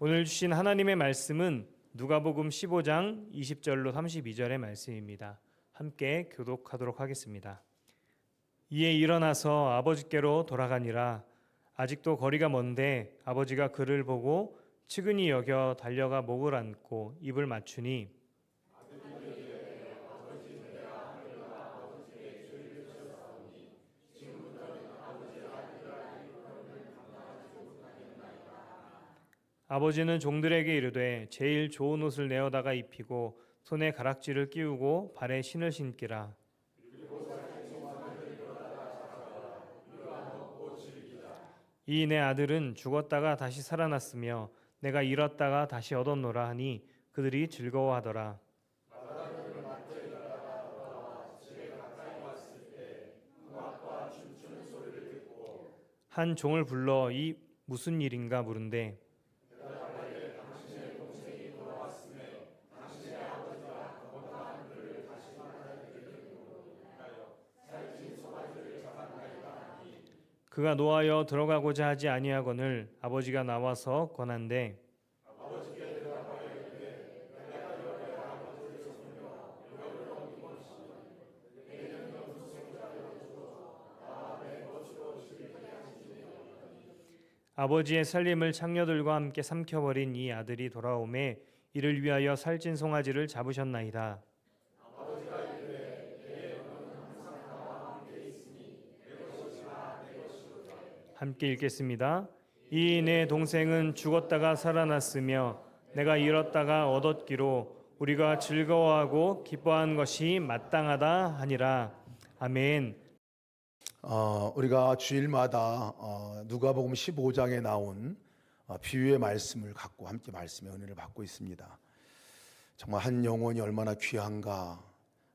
오늘 주신 하나님의 말씀은 누가복음 15장 20절로 32절의 말씀입니다. 함께 교독하도록 하겠습니다. 이에 일어나서 아버지께로 돌아가니라. 아직도 거리가 먼데 아버지가 그를 보고 측은히 여겨 달려가 목을 안고 입을 맞추니 아버지는 종들에게 이르되 제일 좋은 옷을 내어다가 입히고 손에 가락지를 끼우고 발에 신을 신기라. 이 내 아들은 죽었다가 다시 살아났으며 내가 잃었다가 다시 얻었노라 하니 그들이 즐거워하더라. 한 종을 불러 이 무슨 일인가 물은데 그가 노하여 들어가고자 하지 아니하거늘 아버지가 나와서 권한대 아버지의 살림을 창녀들과 함께 삼켜버린 이 아들이 돌아오매 이를 위하여 살찐 송아지를 잡으셨나이다. 함께 읽겠습니다. 이 내 동생은 죽었다가 살아났으며 내가 잃었다가 얻었기로 우리가 즐거워하고 기뻐한 것이 마땅하다 하니라. 아멘. 우리가 주일마다 누가복음 15장에 나온 비유의 말씀을 갖고 함께 말씀의 은혜를 받고 있습니다. 정말 한 영혼이 얼마나 귀한가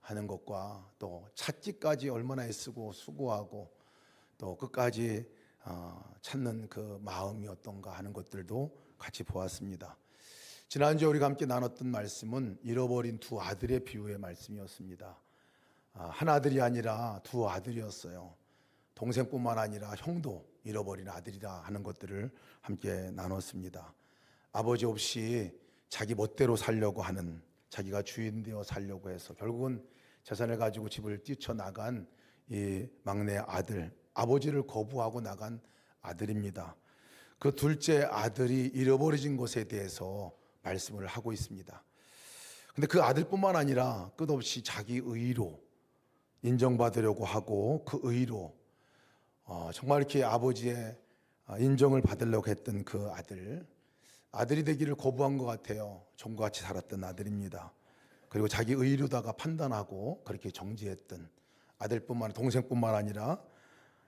하는 것과 또 찾기까지 얼마나 애쓰고 수고하고 또 끝까지 찾는 그 마음이 어떤가 하는 것들도 같이 보았습니다. 지난주에 우리가 함께 나눴던 말씀은 잃어버린 두 아들의 비유의 말씀이었습니다. 한 아들이 아니라 두 아들이었어요. 동생뿐만 아니라 형도 잃어버린 아들이라 하는 것들을 함께 나눴습니다. 아버지 없이 자기 멋대로 살려고 하는, 자기가 주인 되어 살려고 해서 결국은 재산을 가지고 집을 뛰쳐나간 이 막내 아들, 아버지를 거부하고 나간 아들입니다. 그 둘째 아들이 잃어버려진 것에 대해서 말씀을 하고 있습니다. 근데 그 아들뿐만 아니라 끝없이 자기 의로 인정받으려고 하고 그 의로 정말 이렇게 아버지의 인정을 받으려고 했던 그 아들이 되기를 거부한 것 같아요. 종같이 살았던 아들입니다. 그리고 자기 의로다가 판단하고 그렇게 정죄했던 아들뿐만 아니라 동생뿐만 아니라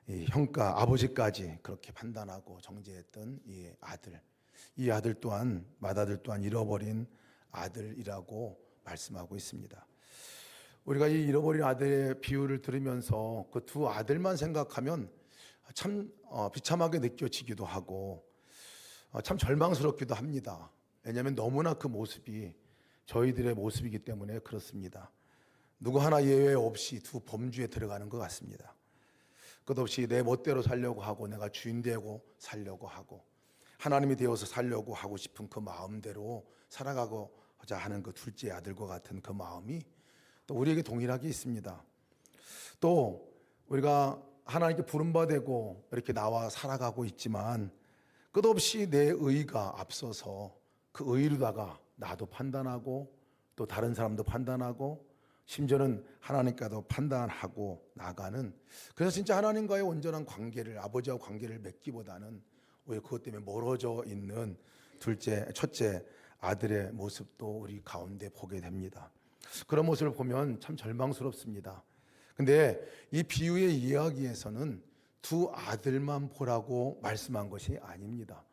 이 형과 아버지까지 그렇게 판단하고 정죄했던 이 아들 또한 맏아들 또한 잃어버린 아들이라고 말씀하고 있습니다. 우리가 이 잃어버린 아들의 비유를 들으면서 그 두 아들만 생각하면 참 비참하게 느껴지기도 하고 참 절망스럽기도 합니다. 왜냐하면 너무나 그 모습이 저희들의 모습이기 때문에 그렇습니다. 누구 하나 예외 없이 두 범주에 들어가는 것 같습니다. 끝없이 내 멋대로 살려고 하고 내가 주인 되고 살려고 하고 하나님이 되어서 살려고 하고 싶은 그 마음대로 살아가고자 하는 그 둘째 아들과 같은 그 마음이 또 우리에게 동일하게 있습니다. 또 우리가 하나님께 부름받고 이렇게 나와 살아가고 있지만 끝없이 내 의가 앞서서 그 의로다가 나도 판단하고 또 다른 사람도 판단하고 심지어는 하나님과도 판단하고 나가는, 그래서 진짜 하나님과의 온전한 관계를, 아버지와 관계를 맺기보다는 오히려 그것 때문에 멀어져 있는 첫째 아들의 모습도 우리 가운데 보게 됩니다. 그런 모습을 보면 참 절망스럽습니다. 근데 이 비유의 이야기에서는 두 아들만 보라고 말씀한 것이 아닙니다.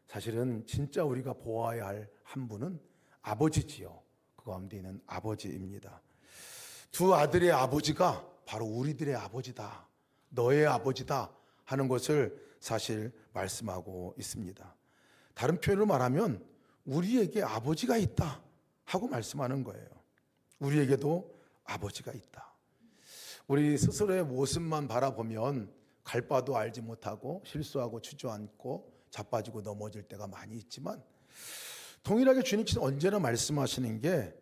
사실은 진짜 우리가 보아야 할 한 분은 아버지지요. 그 가운데 있는 아버지입니다. 두 아들의 아버지가 바로 우리들의 아버지다, 너의 아버지다 하는 것을 사실 말씀하고 있습니다. 다른 표현으로 말하면 우리에게 아버지가 있다 하고 말씀하는 거예요. 우리에게도 아버지가 있다. 우리 스스로의 모습만 바라보면 갈 바도 알지 못하고 실수하고 주저앉고 자빠지고 넘어질 때가 많이 있지만 동일하게 주님께서 언제나 말씀하시는 게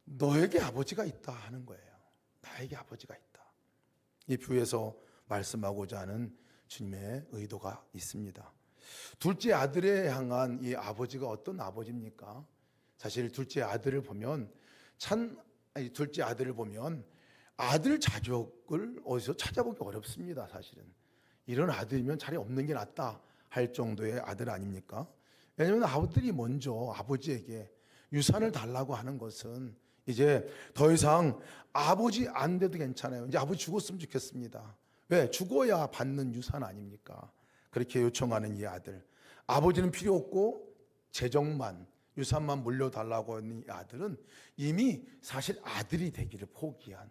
너에게 아버지가 있다 하는 거예요. 나에게 아버지가 있다. 이 비유에서 말씀하고자 하는 주님의 의도가 있습니다. 둘째 아들에 향한 이 아버지가 어떤 아버지입니까? 사실 둘째 아들을 보면 둘째 아들을 보면 아들 자격을 어디서 찾아보기 어렵습니다. 사실은 이런 아들이면 차라리 없는 게 낫다 할 정도의 아들 아닙니까? 왜냐하면 아들이 먼저 아버지에게 유산을 달라고 하는 것은 이제 더 이상 아버지 안 돼도 괜찮아요. 이제 아버지 죽었으면 좋겠습니다. 왜? 죽어야 받는 유산 아닙니까? 그렇게 요청하는 이 아들. 아버지는 필요 없고 재정만, 유산만 물려달라고 하는 이 아들은 이미 사실 아들이 되기를 포기한,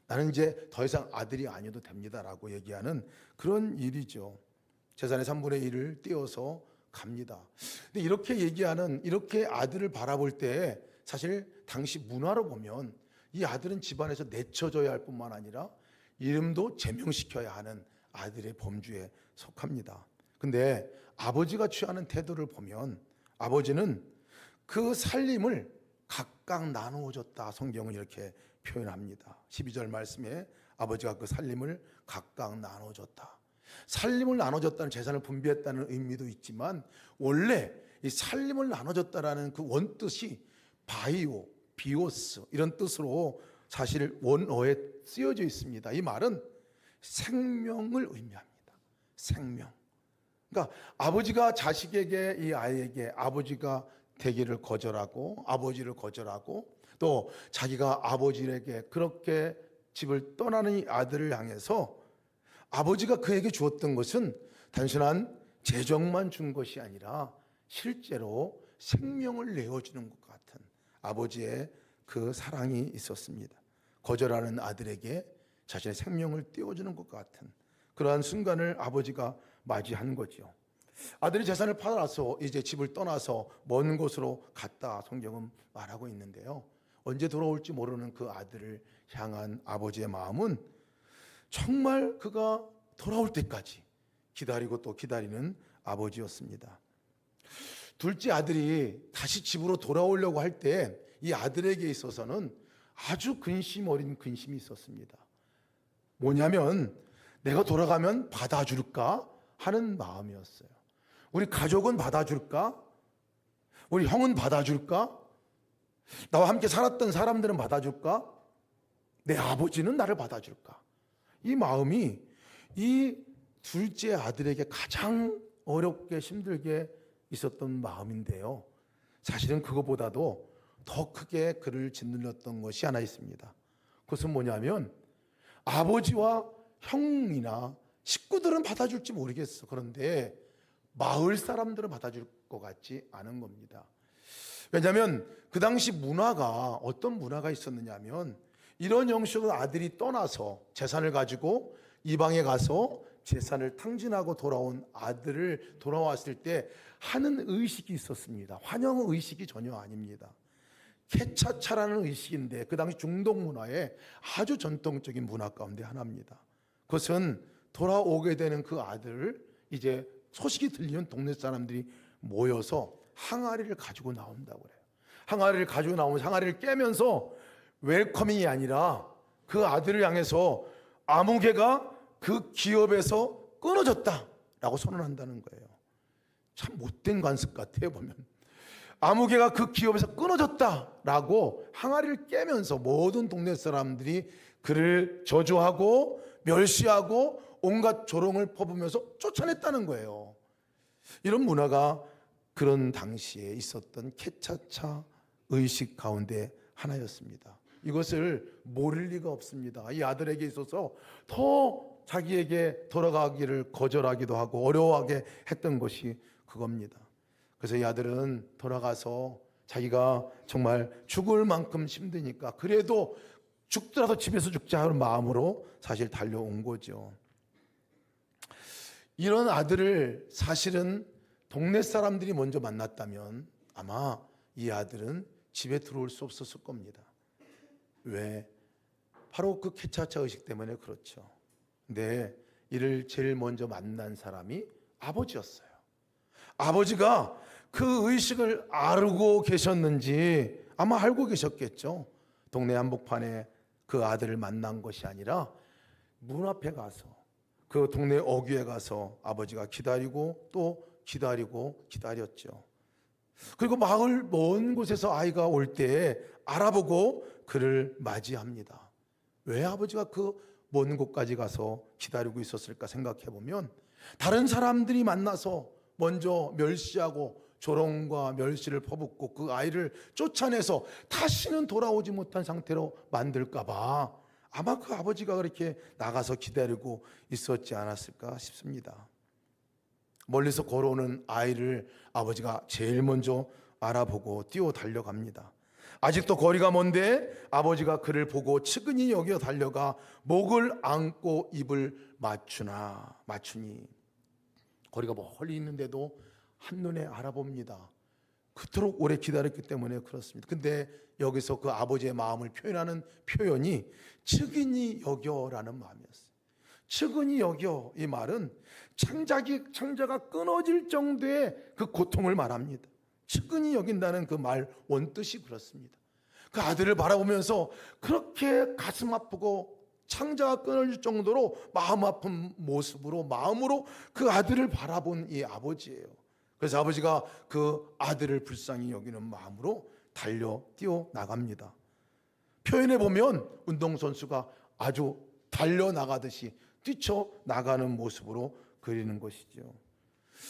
나는 이제 더 이상 아들이 아니어도 됩니다라고 얘기하는 그런 일이죠. 재산의 3분의 1을 떼어서 갑니다. 근데 이렇게 얘기하는, 이렇게 아들을 바라볼 때 사실 당시 문화로 보면 이 아들은 집안에서 내쳐져야 할 뿐만 아니라 이름도 제명시켜야 하는 아들의 범주에 속합니다. 근데 아버지가 취하는 태도를 보면 아버지는 그 살림을 각각 나누어 줬다. 성경은 이렇게 표현합니다. 12절 말씀에 아버지가 그 살림을 각각 나눠 줬다. 살림을 나눠줬다는, 재산을 분배했다는 의미도 있지만 원래 이 살림을 나눠줬다라는 그 원뜻이 바이오, 비오스 이런 뜻으로 사실 원어에 쓰여져 있습니다. 이 말은 생명을 의미합니다. 생명. 그러니까 아버지가 자식에게, 이 아이에게 아버지가 되기를 거절하고 아버지를 거절하고 또 자기가 아버지에게 그렇게 집을 떠나는 이 아들을 향해서 아버지가 그에게 주었던 것은 단순한 재정만 준 것이 아니라 실제로 생명을 내어주는 것 같은 아버지의 그 사랑이 있었습니다. 거절하는 아들에게 자신의 생명을 띄워주는 것 같은 그러한 순간을 아버지가 맞이한 거죠. 아들이 재산을 팔아서 이제 집을 떠나서 먼 곳으로 갔다 성경은 말하고 있는데요. 언제 돌아올지 모르는 그 아들을 향한 아버지의 마음은 정말 그가 돌아올 때까지 기다리고 또 기다리는 아버지였습니다. 둘째 아들이 다시 집으로 돌아오려고 할 때 이 아들에게 있어서는 아주 근심 어린 근심이 있었습니다. 뭐냐면 내가 돌아가면 받아줄까 하는 마음이었어요. 우리 가족은 받아줄까? 우리 형은 받아줄까? 나와 함께 살았던 사람들은 받아줄까? 내 아버지는 나를 받아줄까? 이 마음이 이 둘째 아들에게 가장 어렵게 힘들게 있었던 마음인데요. 사실은 그것보다도 더 크게 그를 짓눌렸던 것이 하나 있습니다. 그것은 뭐냐면 아버지와 형이나 식구들은 받아줄지 모르겠어. 그런데 마을 사람들은 받아줄 것 같지 않은 겁니다. 왜냐하면 그 당시 문화가 어떤 문화가 있었느냐면 이런 형식으로 아들이 떠나서 재산을 가지고 이방에 가서 재산을 탕진하고 돌아온 아들을 돌아왔을 때 하는 의식이 있었습니다. 환영 의식이 전혀 아닙니다. 케차차라는 의식인데 그 당시 중동 문화의 아주 전통적인 문화 가운데 하나입니다. 그것은 돌아오게 되는 그 아들을 이제 소식이 들리면 동네 사람들이 모여서 항아리를 가지고 나온다고 그래요. 항아리를 가지고 나오면서 항아리를 깨면서 웰커밍이 아니라 그 아들을 향해서 아무개가 그 기업에서 끊어졌다라고 선언한다는 거예요. 참 못된 관습 같아요 보면. 아무개가 그 기업에서 끊어졌다라고 항아리를 깨면서 모든 동네 사람들이 그를 저주하고 멸시하고 온갖 조롱을 퍼부면서 쫓아냈다는 거예요. 이런 문화가 그런 당시에 있었던 케차차 의식 가운데 하나였습니다. 이것을 모를 리가 없습니다. 이 아들에게 있어서 더 자기에게 돌아가기를 거절하기도 하고 어려워하게 했던 것이 그겁니다. 그래서 이 아들은 돌아가서 자기가 정말 죽을 만큼 힘드니까 그래도 죽더라도 집에서 죽자 하는 마음으로 사실 달려온 거죠. 이런 아들을 사실은 동네 사람들이 먼저 만났다면 아마 이 아들은 집에 들어올 수 없었을 겁니다. 왜? 바로 그 케차차 의식 때문에 그렇죠. 근데 이를 제일 먼저 만난 사람이 아버지였어요. 아버지가 그 의식을 알고 계셨는지 아마 알고 계셨겠죠. 동네 한복판에 그 아들을 만난 것이 아니라 문 앞에 가서 그 동네 어귀에 가서 아버지가 기다리고 또 기다리고 기다렸죠. 그리고 마을 먼 곳에서 아이가 올 때 알아보고 그를 맞이합니다. 왜 아버지가 그 먼 곳까지 가서 기다리고 있었을까 생각해 보면 다른 사람들이 만나서 먼저 멸시하고 조롱과 멸시를 퍼붓고 그 아이를 쫓아내서 다시는 돌아오지 못한 상태로 만들까 봐 아마 그 아버지가 그렇게 나가서 기다리고 있었지 않았을까 싶습니다. 멀리서 걸어오는 아이를 아버지가 제일 먼저 알아보고 뛰어 달려갑니다. 아직도 거리가 먼데 아버지가 그를 보고 측은히 여겨 달려가 목을 안고 입을 맞추니 거리가 멀리 있는데도 한눈에 알아봅니다. 그토록 오래 기다렸기 때문에 그렇습니다. 근데 여기서 그 아버지의 마음을 표현하는 표현이 측은히 여겨라는 마음이었어요. 측은히 여겨, 이 말은 창자가 끊어질 정도의 그 고통을 말합니다. 측은히 여긴다는 그 말 원뜻이 그렇습니다. 그 아들을 바라보면서 그렇게 가슴 아프고 창자가 끊어질 정도로 마음 아픈 모습으로 마음으로 그 아들을 바라본 이 아버지예요. 그래서 아버지가 그 아들을 불쌍히 여기는 마음으로 뛰어 나갑니다. 표현해 보면 운동선수가 아주 달려나가듯이 뛰쳐나가는 모습으로 그리는 것이죠.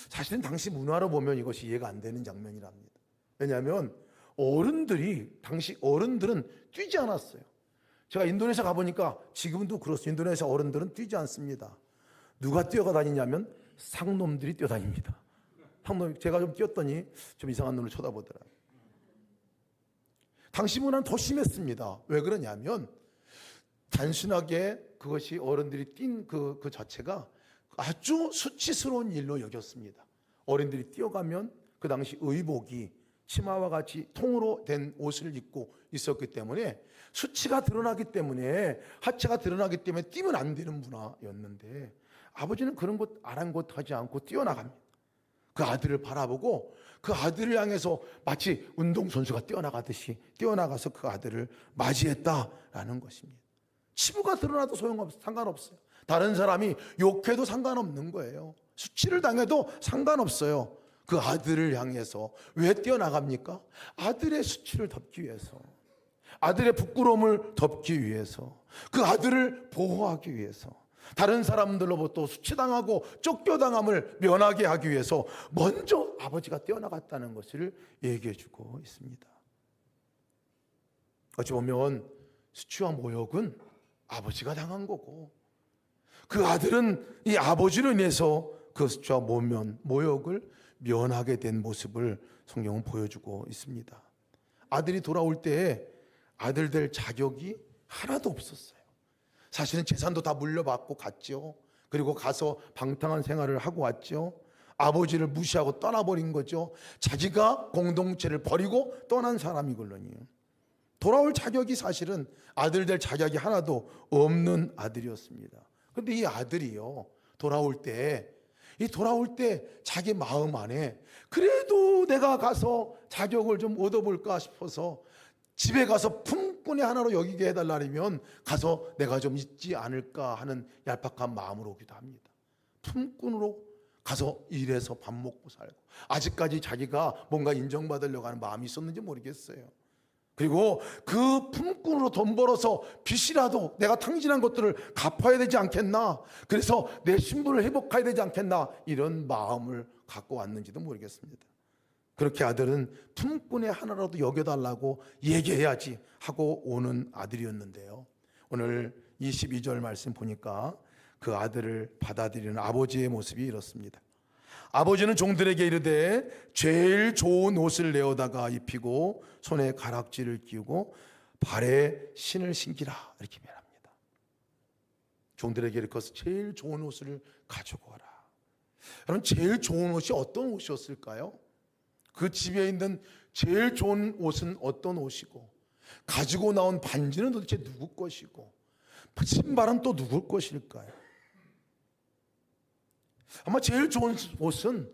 사실은 당시 문화로 보면 이것이 이해가 안 되는 장면이랍니다. 왜냐하면 당시 어른들은 뛰지 않았어요. 제가 인도네시아 가보니까 지금도 그렇습니다. 인도네시아 어른들은 뛰지 않습니다. 누가 뛰어가 다니냐면 상놈들이 뛰어다닙니다. 제가 좀 뛰었더니 좀 이상한 눈을 쳐다보더라고요. 당시 문화는 더 심했습니다. 왜 그러냐면 단순하게 그것이 어른들이 뛴 그 자체가 아주 수치스러운 일로 여겼습니다. 어른들이 뛰어가면 그 당시 의복이 치마와 같이 통으로 된 옷을 입고 있었기 때문에 수치가 드러나기 때문에 하체가 드러나기 때문에 뛰면 안 되는 문화였는데 아버지는 그런 것 아랑곳하지 않고 뛰어나갑니다. 그 아들을 바라보고 그 아들을 향해서 마치 운동선수가 뛰어나가듯이 뛰어나가서 그 아들을 맞이했다라는 것입니다. 치부가 드러나도 상관없어요. 다른 사람이 욕해도 상관없는 거예요. 수치를 당해도 상관없어요. 그 아들을 향해서 왜 뛰어나갑니까? 아들의 수치를 덮기 위해서, 아들의 부끄러움을 덮기 위해서, 그 아들을 보호하기 위해서, 다른 사람들로부터 수치당하고 쫓겨당함을 면하게 하기 위해서 먼저 아버지가 뛰어나갔다는 것을 얘기해주고 있습니다. 어찌 보면 수치와 모욕은 아버지가 당한 거고 그 아들은 이 아버지로 인해서 그 수치와 모욕을 면하게 된 모습을 성경은 보여주고 있습니다. 아들이 돌아올 때 아들 될 자격이 하나도 없었어요. 사실은 재산도 다 물려받고 갔죠. 그리고 가서 방탕한 생활을 하고 왔죠. 아버지를 무시하고 떠나버린 거죠. 자기가 공동체를 버리고 떠난 사람이걸로니요. 돌아올 자격이 사실은 아들 될 자격이 하나도 없는 아들이었습니다. 그런데 이 아들이요, 돌아올 때 자기 마음 안에 그래도 내가 가서 자격을 좀 얻어볼까 싶어서 집에 가서 품꾼의 하나로 여기게 해달라면 가서 내가 좀 있지 않을까 하는 얄팍한 마음으로 오기도 합니다. 품꾼으로 가서 일해서 밥 먹고 살고 아직까지 자기가 뭔가 인정받으려고 하는 마음이 있었는지 모르겠어요. 그리고 그 품꾼으로 돈 벌어서 빚이라도 내가 탕진한 것들을 갚아야 되지 않겠나, 그래서 내 신분을 회복해야 되지 않겠나, 이런 마음을 갖고 왔는지도 모르겠습니다. 그렇게 아들은 품꾼의 하나라도 여겨달라고 얘기해야지 하고 오는 아들이었는데요, 오늘 22절 말씀 보니까 그 아들을 받아들이는 아버지의 모습이 이렇습니다. 아버지는 종들에게 이르되 제일 좋은 옷을 내어다가 입히고 손에 가락지를 끼우고 발에 신을 신기라, 이렇게 말합니다. 종들에게 이렇게 제일 좋은 옷을 가지고 와라. 여러분, 제일 좋은 옷이 어떤 옷이었을까요? 그 집에 있는 제일 좋은 옷은 어떤 옷이고, 가지고 나온 반지는 도대체 누구 것이고, 신발은 또 누구 것일까요? 아마 제일 좋은 옷은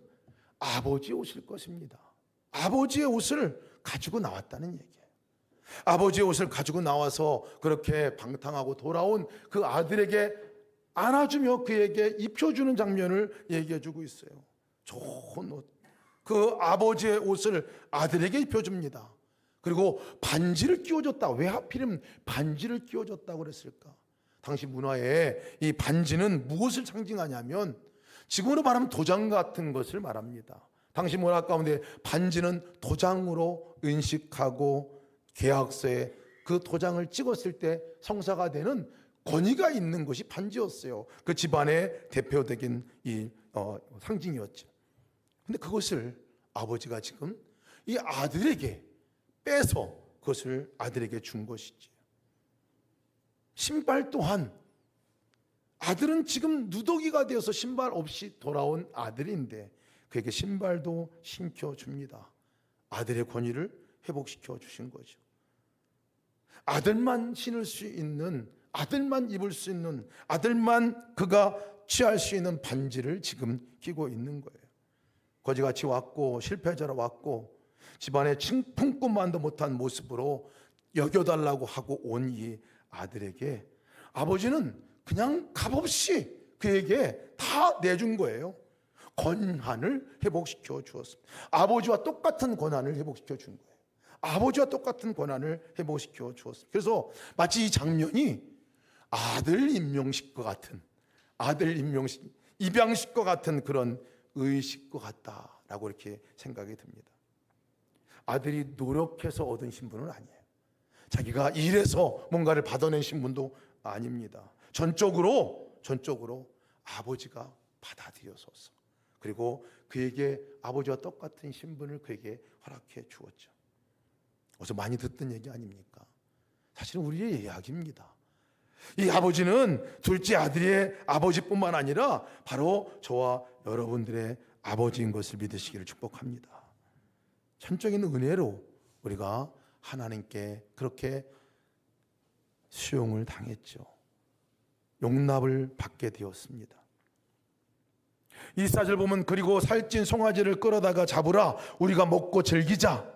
아버지 오실 것입니다. 아버지의 옷을 가지고 나왔다는 얘기예요. 아버지의 옷을 가지고 나와서 그렇게 방탕하고 돌아온 그 아들에게 안아주며 그에게 입혀주는 장면을 얘기해주고 있어요. 좋은 옷, 그 아버지의 옷을 아들에게 입혀줍니다. 그리고 반지를 끼워줬다. 왜 하필이면 반지를 끼워줬다고 그랬을까? 당시 문화에 이 반지는 무엇을 상징하냐면 지금으로 말하면 도장 같은 것을 말합니다. 당시 문화 가운데 반지는 도장으로 인식하고 계약서에 그 도장을 찍었을 때 성사가 되는 권위가 있는 것이 반지였어요. 그 집안의 대표적인 상징이었죠. 근데 그것을 아버지가 지금 이 아들에게 빼서 그것을 아들에게 준 것이지. 신발 또한 아들은 지금 누더기가 되어서 신발 없이 돌아온 아들인데 그에게 신발도 신겨줍니다. 아들의 권위를 회복시켜 주신 거죠. 아들만 신을 수 있는, 아들만 입을 수 있는, 아들만 그가 취할 수 있는 반지를 지금 끼고 있는 거예요. 거지같이 왔고 실패자로 왔고 집안에 품꾼만도 못한 모습으로 여겨달라고 하고 온 이 아들에게 아버지는 그냥 값없이 그에게 다 내준 거예요. 권한을 회복시켜 주었습니다. 아버지와 똑같은 권한을 회복시켜 준 거예요. 아버지와 똑같은 권한을 회복시켜 주었습니다. 그래서 마치 이 장면이 아들 임명식과 같은, 아들 임명식, 입양식과 같은 그런 의식과 같다라고 이렇게 생각이 듭니다. 아들이 노력해서 얻은 신분은 아니에요. 자기가 일해서 뭔가를 받아낸 신분도 아닙니다. 전적으로 아버지가 받아들여서서, 그리고 그에게 아버지와 똑같은 신분을 그에게 허락해 주었죠. 어서 많이 듣던 얘기 아닙니까? 사실은 우리의 이야기입니다. 이 아버지는 둘째 아들의 아버지뿐만 아니라 바로 저와 여러분들의 아버지인 것을 믿으시기를 축복합니다. 전적인 은혜로 우리가 하나님께 그렇게 수용을 당했죠. 용납을 받게 되었습니다. 이 사절 보면 그리고 살찐 송아지를 끌어다가 잡으라 우리가 먹고 즐기자.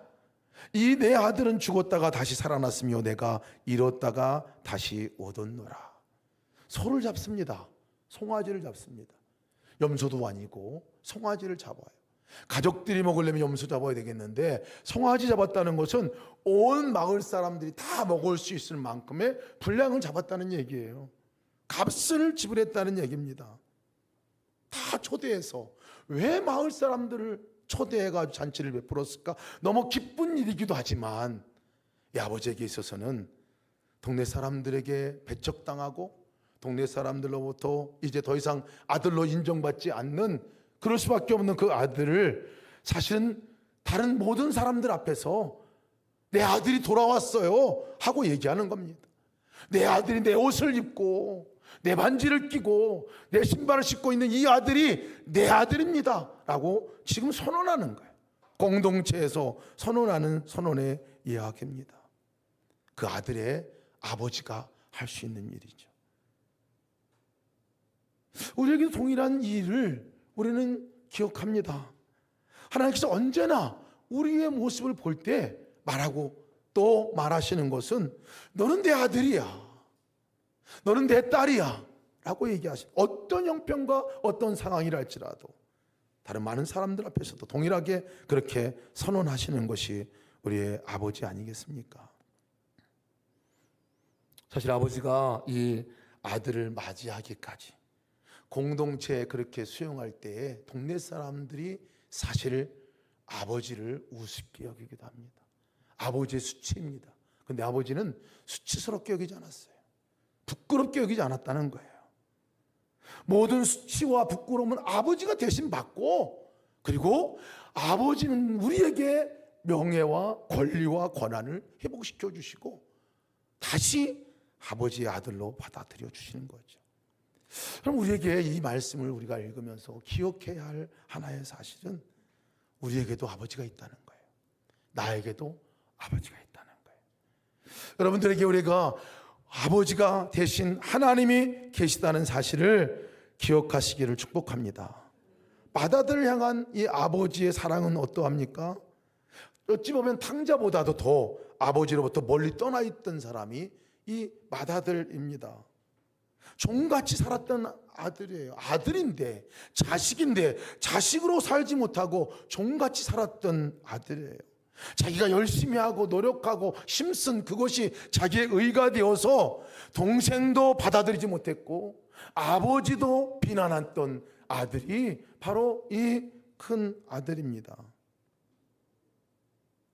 이 내 아들은 죽었다가 다시 살아났으며 내가 잃었다가 다시 얻었노라. 소를 잡습니다. 송아지를 잡습니다. 염소도 아니고 송아지를 잡아요. 가족들이 먹으려면 염소 잡아야 되겠는데 송아지 잡았다는 것은 온 마을 사람들이 다 먹을 수 있을 만큼의 분량을 잡았다는 얘기예요. 값을 지불했다는 얘기입니다. 다 초대해서. 왜 마을 사람들을 초대해가지고 잔치를 베풀었을까? 너무 기쁜 일이기도 하지만 이 아버지에게 있어서는 동네 사람들에게 배척당하고 동네 사람들로부터 이제 더 이상 아들로 인정받지 않는, 그럴 수밖에 없는 그 아들을 사실은 다른 모든 사람들 앞에서 내 아들이 돌아왔어요 하고 얘기하는 겁니다. 내 아들이 내 옷을 입고 내 반지를 끼고 내 신발을 신고 있는 이 아들이 내 아들입니다 라고 지금 선언하는 거예요. 공동체에서 선언하는 선언의 이야기입니다. 그 아들의 아버지가 할 수 있는 일이죠. 우리에게도 동일한 일을 우리는 기억합니다. 하나님께서 언제나 우리의 모습을 볼 때 말하고 또 말하시는 것은 너는 내 아들이야, 너는 내 딸이야 라고 얘기하십니다. 어떤 형편과 어떤 상황이랄지라도 다른 많은 사람들 앞에서도 동일하게 그렇게 선언하시는 것이 우리의 아버지 아니겠습니까? 사실 아버지가 이 아들을 맞이하기까지 공동체에 그렇게 수용할 때에 동네 사람들이 사실 아버지를 우습게 여기기도 합니다. 아버지의 수치입니다. 그런데 아버지는 수치스럽게 여기지 않았어요. 부끄럽게 여기지 않았다는 거예요. 모든 수치와 부끄러움은 아버지가 대신 받고, 그리고 아버지는 우리에게 명예와 권리와 권한을 회복시켜 주시고 다시 아버지의 아들로 받아들여 주시는 거죠. 그럼 우리에게 이 말씀을 우리가 읽으면서 기억해야 할 하나의 사실은 우리에게도 아버지가 있다는 거예요. 나에게도 아버지가 있다는 거예요. 여러분들에게 우리가 아버지가 대신 하나님이 계시다는 사실을 기억하시기를 축복합니다. 맏아들을 향한 이 아버지의 사랑은 어떠합니까? 어찌 보면 탕자보다도 더 아버지로부터 멀리 떠나 있던 사람이 이 맏아들입니다. 종같이 살았던 아들이에요. 아들인데, 자식인데 자식으로 살지 못하고 종같이 살았던 아들이에요. 자기가 열심히 하고 노력하고 힘쓴 그것이 자기의 의가 되어서 동생도 받아들이지 못했고 아버지도 비난했던 아들이 바로 이 큰 아들입니다.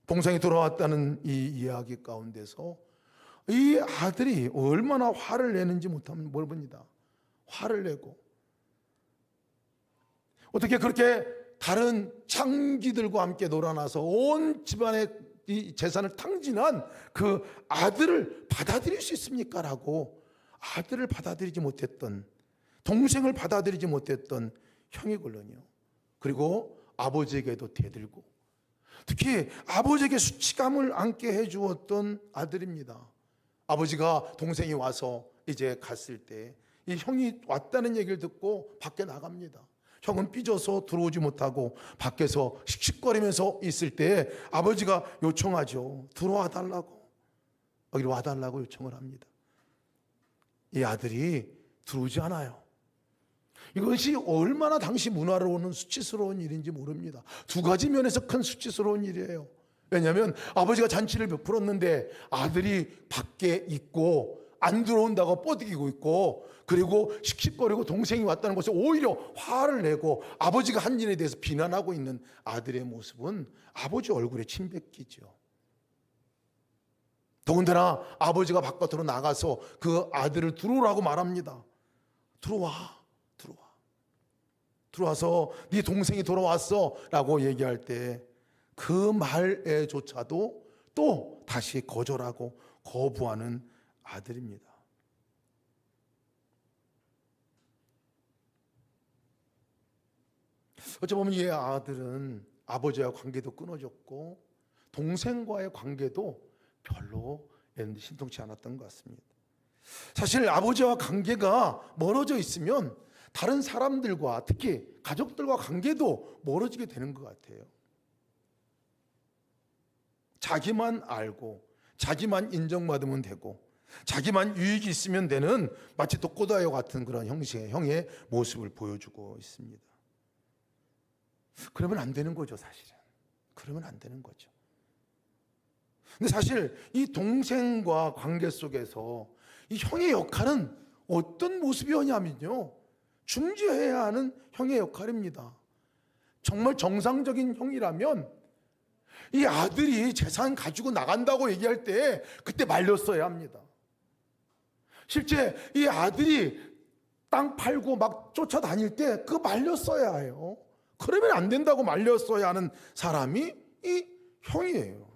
동생이 돌아왔다는 이 이야기 가운데서 이 아들이 얼마나 화를 내는지 못하면 뭘 봅니다. 화를 내고 어떻게 그렇게 다른 창기들과 함께 놀아나서 온 집안의 이 재산을 탕진한 그 아들을 받아들일 수 있습니까? 라고 아들을 받아들이지 못했던, 동생을 받아들이지 못했던 형이걸로요. 그리고 아버지에게도 대들고 특히 아버지에게 수치감을 안게 해주었던 아들입니다. 아버지가 동생이 와서 이제 갔을 때 이 형이 왔다는 얘기를 듣고 밖에 나갑니다. 형은 삐져서 들어오지 못하고 밖에서 씩씩거리면서 있을 때 아버지가 요청하죠. 들어와 달라고. 여기로 와달라고 요청을 합니다. 이 아들이 들어오지 않아요. 이것이 얼마나 당시 문화로는 수치스러운 일인지 모릅니다. 두 가지 면에서 큰 수치스러운 일이에요. 왜냐하면 아버지가 잔치를 베풀었는데 아들이 밖에 있고 안 들어온다고 뻐득이고 있고 그리고 씩씩거리고 동생이 왔다는 것에 오히려 화를 내고 아버지가 한 일에 대해서 비난하고 있는 아들의 모습은 아버지 얼굴에 침 뱉기죠. 더군다나 아버지가 바깥으로 나가서 그 아들을 들어오라고 말합니다. 들어와서 네 동생이 돌아왔어 라고 얘기할 때 그 말에조차도 또 다시 거절하고 거부하는 아들입니다. 어찌 보면 이 아들은 아버지와 관계도 끊어졌고 동생과의 관계도 별로 신통치 않았던 것 같습니다. 사실 아버지와 관계가 멀어져 있으면 다른 사람들과 특히 가족들과 관계도 멀어지게 되는 것 같아요. 자기만 알고 자기만 인정받으면 되고 자기만 유익이 있으면 되는 마치 독고다이와 같은 그런 형의 모습을 보여주고 있습니다. 그러면 안 되는 거죠, 사실은. 그러면 안 되는 거죠. 근데 사실 이 동생과 관계 속에서 이 형의 역할은 어떤 모습이었냐면요, 중재해야 하는 형의 역할입니다. 정말 정상적인 형이라면 이 아들이 재산 가지고 나간다고 얘기할 때 그때 말렸어야 합니다. 실제 이 아들이 땅 팔고 막 쫓아다닐 때 그거 말렸어야 해요. 그러면 안 된다고 말렸어야 하는 사람이 이 형이에요.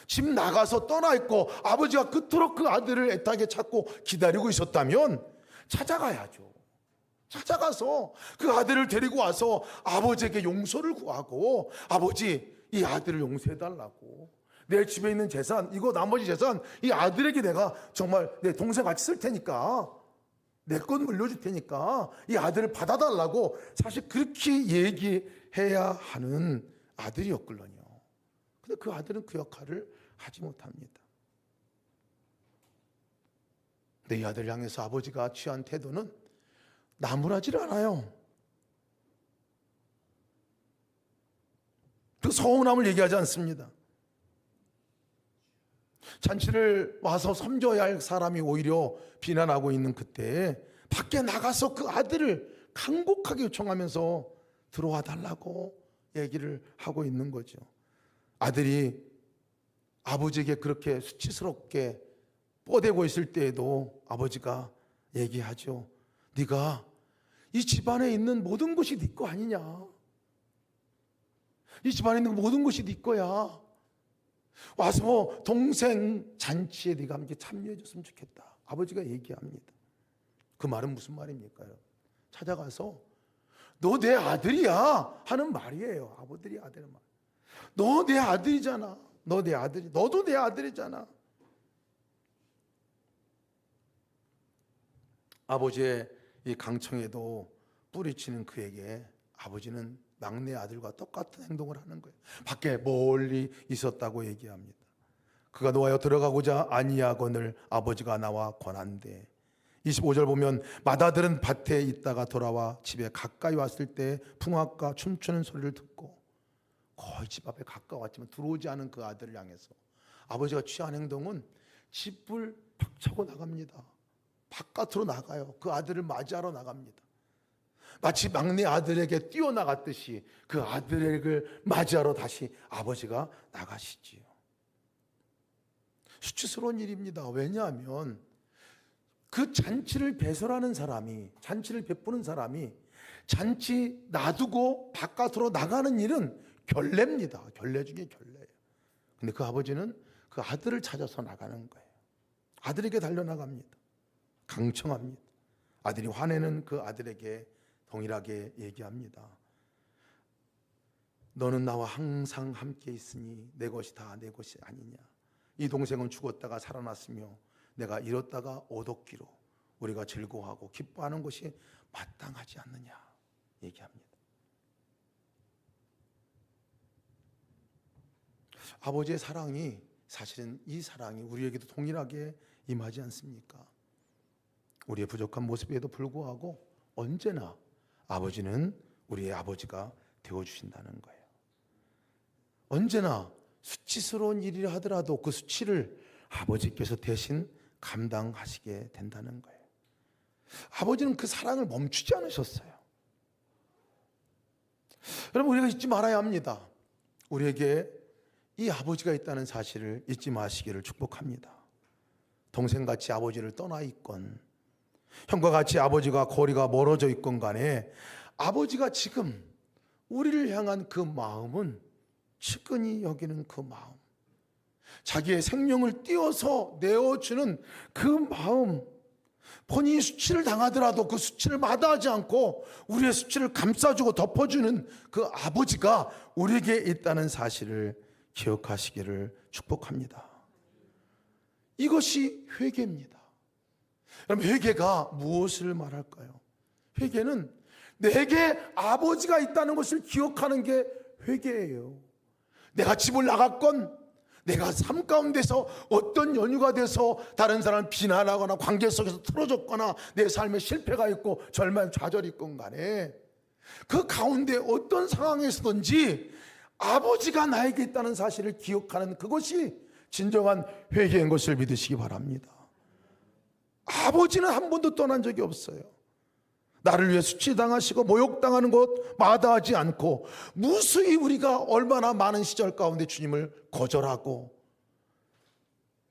집 나가서 떠나 있고 아버지가 그토록 그 아들을 애타게 찾고 기다리고 있었다면 찾아가야죠. 찾아가서 그 아들을 데리고 와서 아버지에게 용서를 구하고 아버지 이 아들을 용서해달라고, 내 집에 있는 재산 이거 나머지 재산 이 아들에게 내가 정말 내 동생 같이 쓸 테니까 내 건 물려줄 테니까 이 아들을 받아달라고 사실 그렇게 얘기해야 하는 아들이었거든요. 근데 그 아들은 그 역할을 하지 못합니다. 근데 이 아들을 향해서 아버지가 취한 태도는 나무라지를 않아요. 그 서운함을 얘기하지 않습니다. 잔치를 와서 섬겨야 할 사람이 오히려 비난하고 있는 그때 밖에 나가서 그 아들을 간곡하게 요청하면서 들어와 달라고 얘기를 하고 있는 거죠. 아들이 아버지에게 그렇게 수치스럽게 뻗대고 있을 때에도 아버지가 얘기하죠. 네가 이 집안에 있는 모든 것이 네 거 아니냐. 이 집안에 있는 모든 것이 네 거야. 와서 동생 잔치에 네가 함께 참여해 줬으면 좋겠다. 아버지가 얘기합니다. 그 말은 무슨 말입니까? 찾아가서 너 내 아들이야 하는 말이에요. 아버들이 아들의 말. 너 내 아들이잖아. 너 내 아들이. 너도 내 아들이잖아. 아버지의 이 강청에도 뿌리치는 그에게 아버지는 막내 아들과 똑같은 행동을 하는 거예요. 밖에 멀리 있었다고 얘기합니다. 그가 노하여 들어가고자 아니하거늘 아버지가 나와 권한대. 25절 보면 맏아들은 밭에 있다가 돌아와 집에 가까이 왔을 때 풍악과 춤추는 소리를 듣고, 거의 집 앞에 가까웠지만 들어오지 않은 그 아들을 향해서 아버지가 취한 행동은 집을 팍 차고 나갑니다. 바깥으로 나가요. 그 아들을 맞이하러 나갑니다. 마치 막내 아들에게 뛰어나갔듯이 그 아들을 맞이하러 다시 아버지가 나가시지요. 수치스러운 일입니다. 왜냐하면 그 잔치를 배설하는 사람이, 잔치를 베푸는 사람이 잔치 놔두고 바깥으로 나가는 일은 결례입니다. 결례 중에 결례예요. 근데 그 아버지는 그 아들을 찾아서 나가는 거예요. 아들에게 달려나갑니다. 강청합니다. 아들이 화내는 그 아들에게 동일하게 얘기합니다. 너는 나와 항상 함께 있으니 내 것이 다 내 것이 아니냐. 이 동생은 죽었다가 살아났으며 내가 잃었다가 얻었기로 우리가 즐거워하고 기뻐하는 것이 마땅하지 않느냐 얘기합니다. 아버지의 사랑이, 사실은 이 사랑이 우리에게도 동일하게 임하지 않습니까? 우리의 부족한 모습에도 불구하고 언제나 아버지는 우리의 아버지가 되어주신다는 거예요. 언제나 수치스러운 일이라 하더라도 그 수치를 아버지께서 대신 감당하시게 된다는 거예요. 아버지는 그 사랑을 멈추지 않으셨어요. 여러분, 우리가 잊지 말아야 합니다. 우리에게 이 아버지가 있다는 사실을 잊지 마시기를 축복합니다. 동생같이 아버지를 떠나 있건 형과 같이 아버지가 거리가 멀어져 있건 간에 아버지가 지금 우리를 향한 그 마음은 측은히 여기는 그 마음, 자기의 생명을 띄어서 내어주는 그 마음, 본인이 수치를 당하더라도 그 수치를 마다하지 않고 우리의 수치를 감싸주고 덮어주는 그 아버지가 우리에게 있다는 사실을 기억하시기를 축복합니다. 이것이 회개입니다. 여러분, 회개가 무엇을 말할까요? 회개는 내게 아버지가 있다는 것을 기억하는 게 회개예요. 내가 집을 나갔건, 내가 삶 가운데서 어떤 연유가 돼서 다른 사람을 비난하거나 관계 속에서 틀어졌거나 내 삶에 실패가 있고 절망, 좌절이 있건 간에 그 가운데 어떤 상황에서든지 아버지가 나에게 있다는 사실을 기억하는 그것이 진정한 회개인 것을 믿으시기 바랍니다. 아버지는 한 번도 떠난 적이 없어요. 나를 위해 수치당하시고 모욕당하는 것 마다하지 않고 무수히 우리가 얼마나 많은 시절 가운데 주님을 거절하고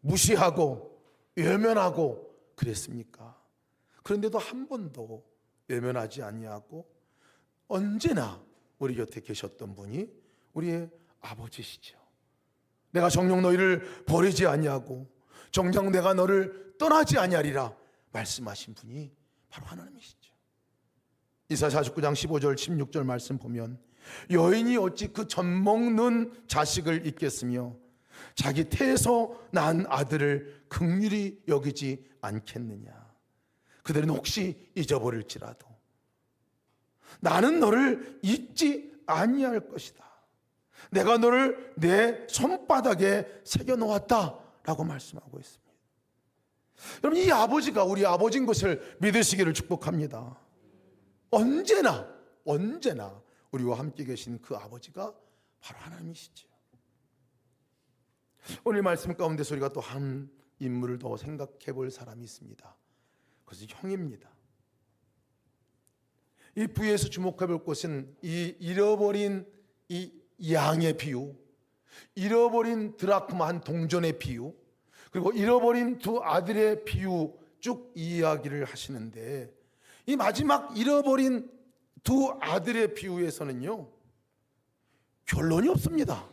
무시하고 외면하고 그랬습니까? 그런데도 한 번도 외면하지 아니하고 언제나 우리 곁에 계셨던 분이 우리의 아버지시죠. 내가 정녕 너희를 버리지 아니하고 정녕 내가 너를 떠나지 아니하리라 말씀하신 분이 바로 하나님이시죠. 이사야 49장 15절 16절 말씀 보면 여인이 어찌 그 젖먹는 자식을 잊겠으며 자기 태에서 난 아들을 긍휼히 여기지 않겠느냐. 그들은 혹시 잊어버릴지라도 나는 너를 잊지 아니할 것이다. 내가 너를 내 손바닥에 새겨놓았다 라고 말씀하고 있습니다. 여러분, 이 아버지가 우리 아버지인 것을 믿으시기를 축복합니다. 언제나 우리와 함께 계신 그 아버지가 바로 하나님이시죠. 오늘 말씀 가운데서 우리가 또 한 인물을 더 생각해 볼 사람이 있습니다. 그것은 형입니다. 이 부에서 주목해 볼 것은 이 잃어버린 이 양의 비유, 잃어버린 드라크마 한 동전의 비유, 그리고 잃어버린 두 아들의 비유 쭉 이야기를 하시는데, 이 마지막 잃어버린 두 아들의 비유에서는요 결론이 없습니다.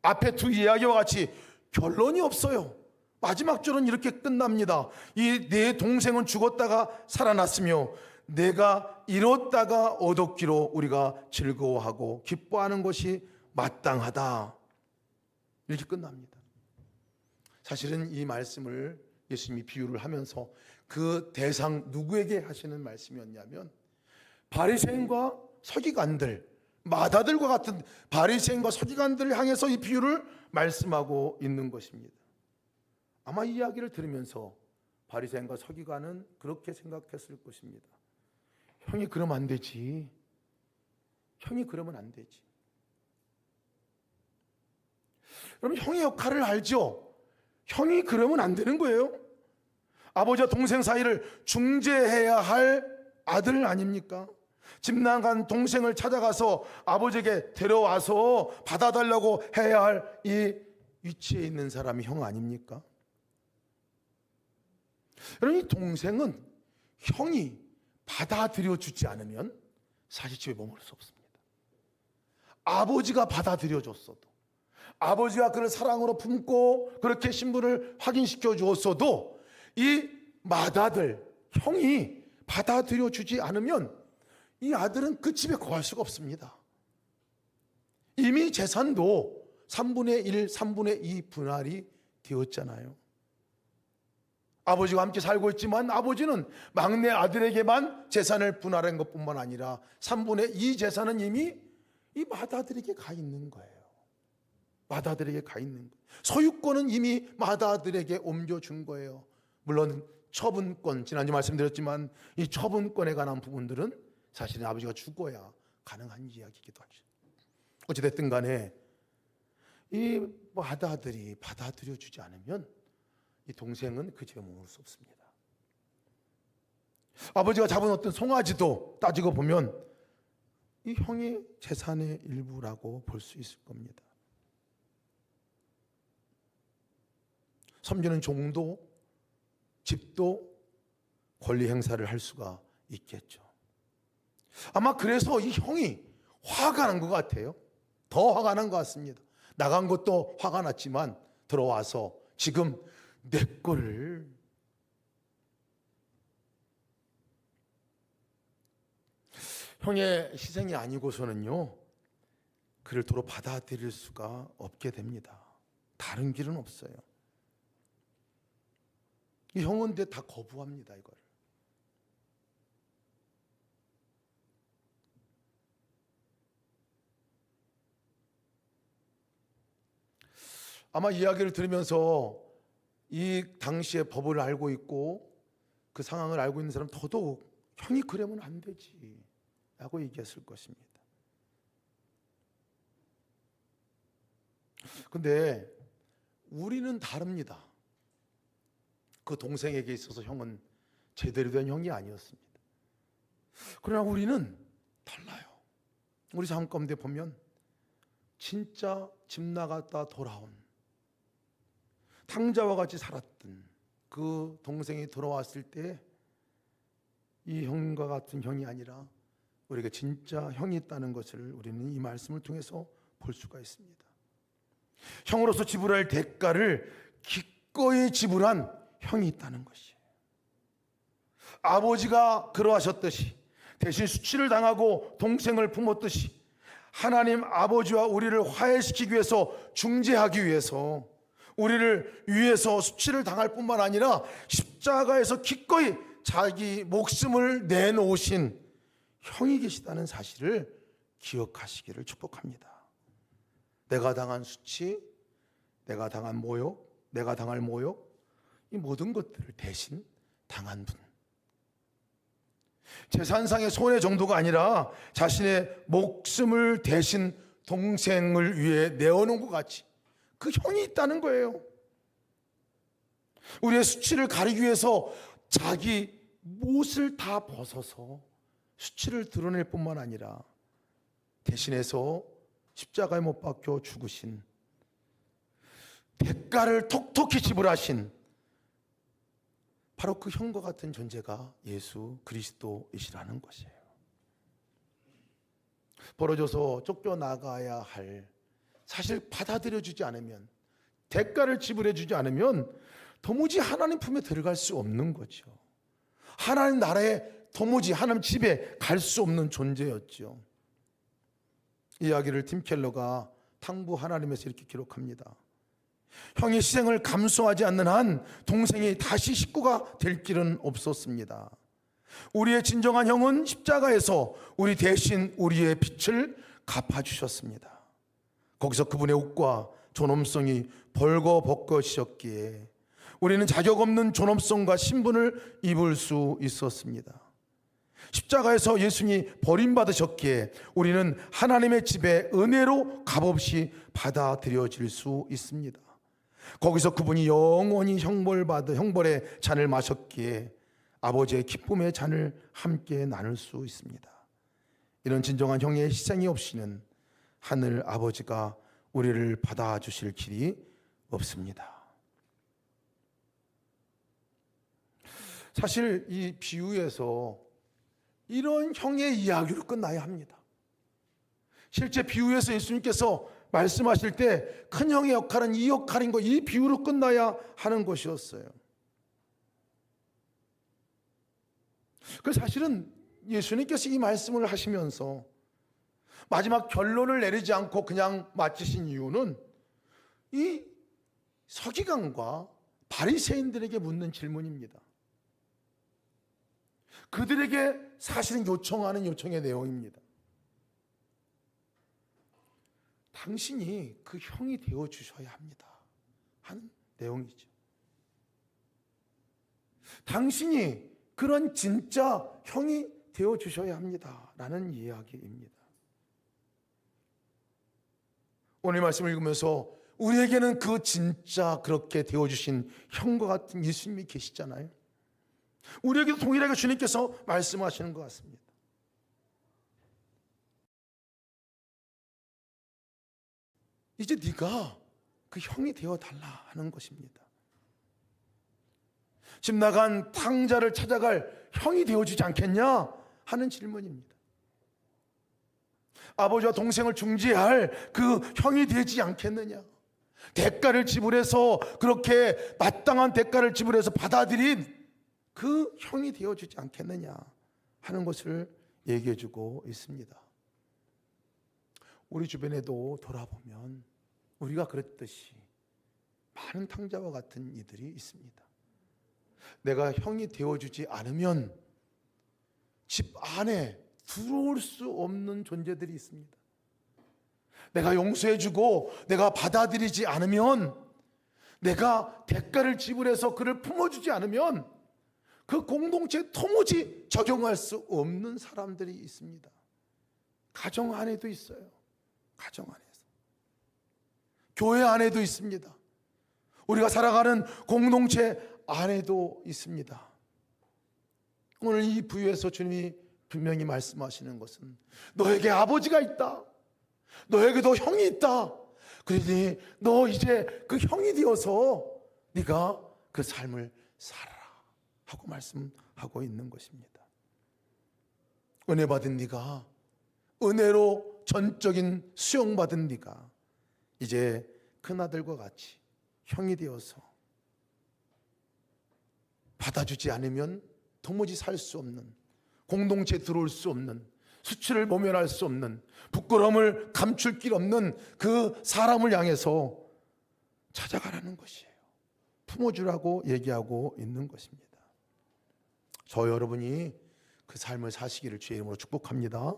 앞에 두 이야기와 같이 결론이 없어요. 마지막 줄은 이렇게 끝납니다. 이 내 동생은 죽었다가 살아났으며 내가 잃었다가 얻었기로 우리가 즐거워하고 기뻐하는 것이 마땅하다. 이렇게 끝납니다. 사실은 이 말씀을 예수님이 비유를 하면서 그 대상 누구에게 하시는 말씀이었냐면 바리새인과 서기관들, 마다들과 같은 바리새인과 서기관들을 향해서 이 비유를 말씀하고 있는 것입니다. 아마 이 이야기를 들으면서 바리새인과 서기관은 그렇게 생각했을 것입니다. 형이 그러면 안 되지. 형이 그러면 안 되지. 여러분, 형의 역할을 알죠? 형이 그러면 안 되는 거예요. 아버지와 동생 사이를 중재해야 할 아들 아닙니까? 집 나간 동생을 찾아가서 아버지에게 데려와서 받아달라고 해야 할 이 위치에 있는 사람이 형 아닙니까? 여러분, 이 동생은 형이 받아들여 주지 않으면 사실 집에 머무를 수 없습니다. 아버지가 받아들여 줬어도, 아버지가 그를 사랑으로 품고 그렇게 신분을 확인시켜 주었어도 이 맏아들, 형이 받아들여 주지 않으면 이 아들은 그 집에 거할 수가 없습니다. 이미 재산도 3분의 1, 3분의 2 분할이 되었잖아요. 아버지와 함께 살고 있지만 아버지는 막내 아들에게만 재산을 분할한 것뿐만 아니라 3분의 2 재산은 이미 이 맏아들에게 가 있는 거예요. 맏아들에게 가 있는 거예요. 소유권은 이미 맏아들에게 옮겨준 거예요. 물론 처분권, 지난주 말씀드렸지만 이 처분권에 관한 부분들은 사실은 아버지가 죽어야 가능한 이야기이기도 하죠. 어찌됐든 간에 이 맏아들이 받아들여 주지 않으면 이 동생은 그 집에 머물 수 없습니다. 아버지가 잡은 어떤 송아지도 따지고 보면 이 형의 재산의 일부라고 볼 수 있을 겁니다. 섬기는 종도 집도 권리 행사를 할 수가 있겠죠. 아마 그래서 이 형이 화가 난 것 같아요. 더 화가 난 것 같습니다. 나간 것도 화가 났지만 들어와서 지금 내 거를 형의 희생이 아니고서는요 그를 도로 받아들일 수가 없게 됩니다. 다른 길은 없어요. 이 형은 근데 다 거부합니다. 이걸. 아마 이야기를 들으면서 이 당시의 법을 알고 있고 그 상황을 알고 있는 사람은 더더욱 형이 그러면 안 되지 라고 얘기했을 것입니다. 근데 우리는 다릅니다. 그 동생에게 있어서 형은 제대로 된 형이 아니었습니다. 그러나 우리는 달라요. 우리 삶 가운데 보면 진짜 집 나갔다 돌아온 탕자와 같이 살았던 그 동생이 돌아왔을 때 이 형과 같은 형이 아니라 우리가 진짜 형이 있다는 것을 우리는 이 말씀을 통해서 볼 수가 있습니다. 형으로서 지불할 대가를 기꺼이 지불한 형이 있다는 것이에요. 아버지가 그러하셨듯이 대신 수치를 당하고 동생을 품었듯이 하나님 아버지와 우리를 화해시키기 위해서 중재하기 위해서 우리를 위해서 수치를 당할 뿐만 아니라 십자가에서 기꺼이 자기 목숨을 내놓으신 형이 계시다는 사실을 기억하시기를 축복합니다. 내가 당한 수치, 내가 당한 모욕, 내가 당할 모욕, 이 모든 것들을 대신 당한 분. 재산상의 손해 정도가 아니라 자신의 목숨을 대신 동생을 위해 내어놓은 것 같이 그 형이 있다는 거예요. 우리의 수치를 가리기 위해서 자기 못을 다 벗어서 수치를 드러낼 뿐만 아니라 대신해서 십자가에 못 박혀 죽으신 대가를 톡톡히 지불하신 바로 그 형과 같은 존재가 예수 그리스도이시라는 것이에요. 벌어져서 쫓겨나가야 할 사실 받아들여주지 않으면 대가를 지불해주지 않으면 도무지 하나님 품에 들어갈 수 없는 거죠. 하나님 나라에 도무지 하나님 집에 갈 수 없는 존재였죠. 이야기를 팀 켈러가 탕부 하나님에서 이렇게 기록합니다. 형이 희생을 감수하지 않는 한 동생이 다시 식구가 될 길은 없었습니다. 우리의 진정한 형은 십자가에서 우리 대신 우리의 빚을 갚아주셨습니다. 거기서 그분의 옷과 존엄성이 벌거벗겨지셨기에 우리는 자격 없는 존엄성과 신분을 입을 수 있었습니다. 십자가에서 예수님이 버림받으셨기에 우리는 하나님의 집에 은혜로 값없이 받아들여질 수 있습니다. 거기서 그분이 영원히 형벌의 잔을 마셨기에 아버지의 기쁨의 잔을 함께 나눌 수 있습니다. 이런 진정한 형의 희생이 없이는 하늘 아버지가 우리를 받아주실 길이 없습니다. 사실 이 비유에서 이런 형의 이야기로 끝나야 합니다. 실제 비유에서 예수님께서 말씀하실 때 큰 형의 역할은 이 역할인 거, 이 비유로 끝나야 하는 것이었어요. 그 사실은 예수님께서 이 말씀을 하시면서 마지막 결론을 내리지 않고 그냥 마치신 이유는 이 서기관과 바리새인들에게 묻는 질문입니다. 그들에게 사실은 요청하는 요청의 내용입니다. 당신이 그 형이 되어 주셔야 합니다 하는 내용이죠. 당신이 그런 진짜 형이 되어 주셔야 합니다 라는 이야기입니다. 오늘 말씀을 읽으면서 우리에게는 그 진짜 그렇게 되어 주신 형과 같은 예수님이 계시잖아요. 우리에게도 동일하게 주님께서 말씀하시는 것 같습니다. 이제 네가 그 형이 되어달라 하는 것입니다. 집 나간 탕자를 찾아갈 형이 되어주지 않겠냐 하는 질문입니다. 아버지와 동생을 중재할 그 형이 되지 않겠느냐, 대가를 지불해서 그렇게 마땅한 대가를 지불해서 받아들인 그 형이 되어주지 않겠느냐 하는 것을 얘기해주고 있습니다. 우리 주변에도 돌아보면 우리가 그랬듯이 많은 탕자와 같은 이들이 있습니다. 내가 형이 되어주지 않으면 집 안에 들어올 수 없는 존재들이 있습니다. 내가 용서해주고 내가 받아들이지 않으면, 내가 대가를 지불해서 그를 품어주지 않으면 그 공동체에 도무지 적용할 수 없는 사람들이 있습니다. 가정 안에도 있어요. 가정 안에서. 교회 안에도 있습니다. 우리가 살아가는 공동체 안에도 있습니다. 오늘 이 부유에서 주님이 분명히 말씀하시는 것은 너에게 아버지가 있다, 너에게도 형이 있다, 그러니 너 이제 그 형이 되어서 네가 그 삶을 살아라 하고 말씀하고 있는 것입니다. 은혜 받은 네가, 은혜로 전적인 수용받은 네가 이제 큰아들과 같이 형이 되어서 받아주지 않으면 도무지 살 수 없는, 공동체에 들어올 수 없는, 수치를 모면할 수 없는, 부끄러움을 감출 길 없는 그 사람을 향해서 찾아가라는 것이에요. 품어주라고 얘기하고 있는 것입니다. 저 여러분이 그 삶을 사시기를 주의 이름으로 축복합니다.